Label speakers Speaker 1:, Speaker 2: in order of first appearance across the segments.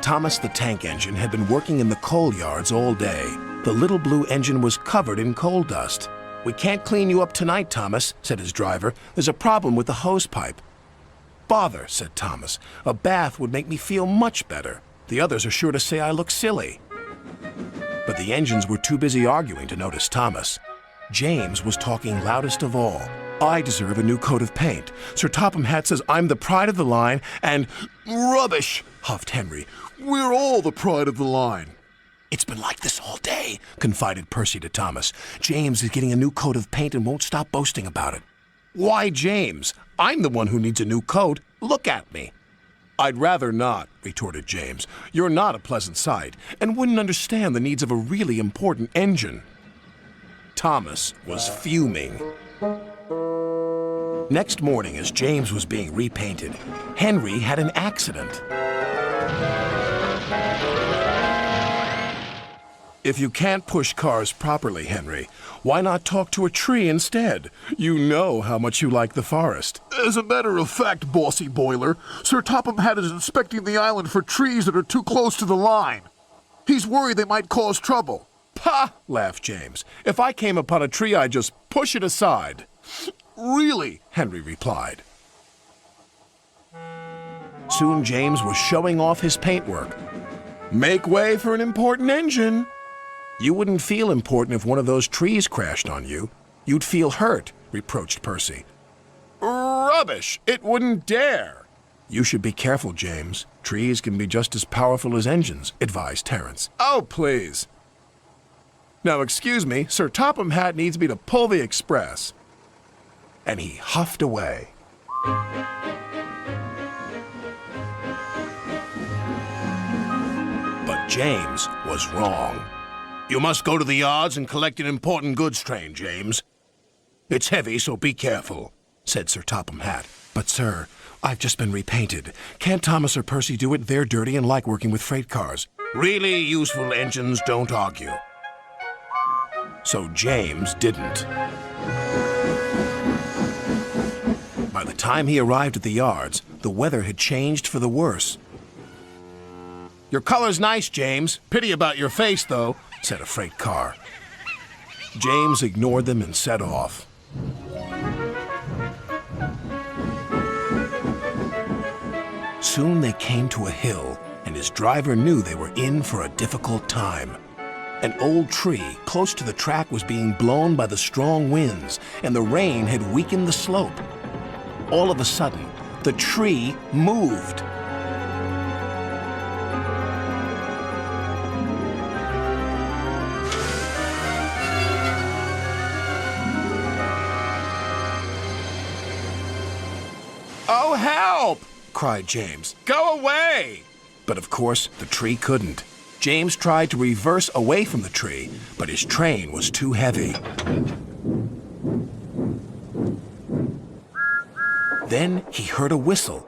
Speaker 1: Thomas the tank engine had been working in the coal yards all day. The little blue engine was covered in coal dust. "We can't clean you up tonight, Thomas," said his driver. "There's a problem with the hose pipe." "Bother," said Thomas. "A bath would make me feel much better. The others are sure to say I look silly." But the engines were too busy arguing to notice Thomas. James was talking loudest of all. "I deserve a new coat of paint. Sir Topham Hatt says I'm the pride of the line, and—" "Rubbish," huffed Henry. "We're all the pride of the line." "It's been like this all day," confided Percy to Thomas. "James is getting a new coat of paint and won't stop boasting about it." "Why, James? I'm the one who needs a new coat. Look at me." "I'd rather not," retorted James. "You're not a pleasant sight, and wouldn't understand the needs of a really important engine." Thomas was fuming. Next morning, as James was being repainted, Henry had an accident. "If you can't push cars properly, Henry, why not talk to a tree instead? You know how much you like the forest." "As a matter of fact, Bossy Boiler, Sir Topham Hatt is inspecting the island for trees that are too close to the line. He's worried they might cause trouble." "Pah!" laughed James. "If I came upon a tree, I'd just push it aside." "Really?" Henry replied. Soon James was showing off his paintwork. "Make way for an important engine." "You wouldn't feel important if one of those trees crashed on you. You'd feel hurt," reproached Percy. "Rubbish! It wouldn't dare." "You should be careful, James. Trees can be just as powerful as engines," advised Terence. "Oh, please. Now, excuse me, Sir Topham Hatt needs me to pull the express." And he huffed away. But James was wrong. "You must go to the yards and collect an important goods train, James. It's heavy, so be careful," said Sir Topham Hatt. "But, sir, I've just been repainted. Can't Thomas or Percy do it? They're dirty and like working with freight cars." "Really useful engines don't argue." So James didn't. By the time he arrived at the yards, the weather had changed for the worse. "Your color's nice, James. Pity about your face, though," said a freight car. James ignored them and set off. Soon they came to a hill, and his driver knew they were in for a difficult time. An old tree close to the track was being blown by the strong winds, and the rain had weakened the slope. All of a sudden, the tree moved. "Oh, help!" cried James. "Go away!" But of course, the tree couldn't. James tried to reverse away from the tree, but his train was too heavy. Then he heard a whistle.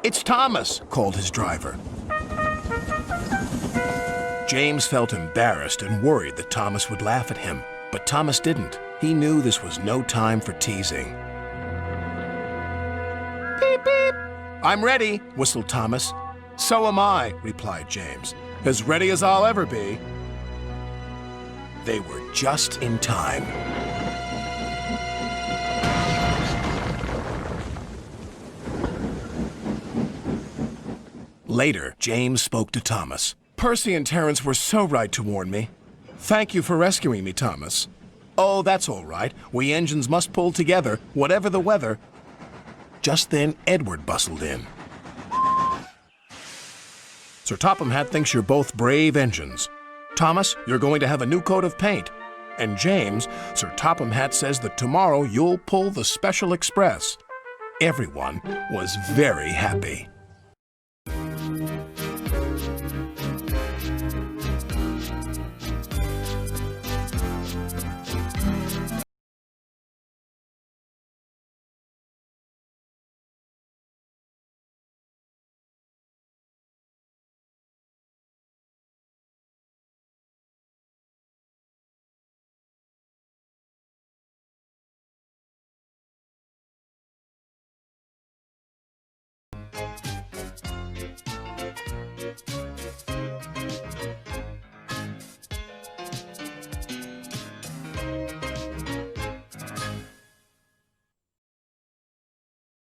Speaker 1: "It's Thomas," called his driver. James felt embarrassed and worried that Thomas would laugh at him, but Thomas didn't. He knew this was no time for teasing. "Beep, beep." "I'm ready," whistled Thomas. "So am I," replied James. "As ready as I'll ever be." They were just in time. Later, James spoke to Thomas. "Percy and Terence were so right to warn me. Thank you for rescuing me, Thomas." "Oh, that's all right. We engines must pull together, whatever the weather." Just then, Edward bustled in. "Sir Topham Hatt thinks you're both brave engines. Thomas, you're going to have a new coat of paint. And James, Sir Topham Hatt says that tomorrow you'll pull the Special Express." Everyone was very happy.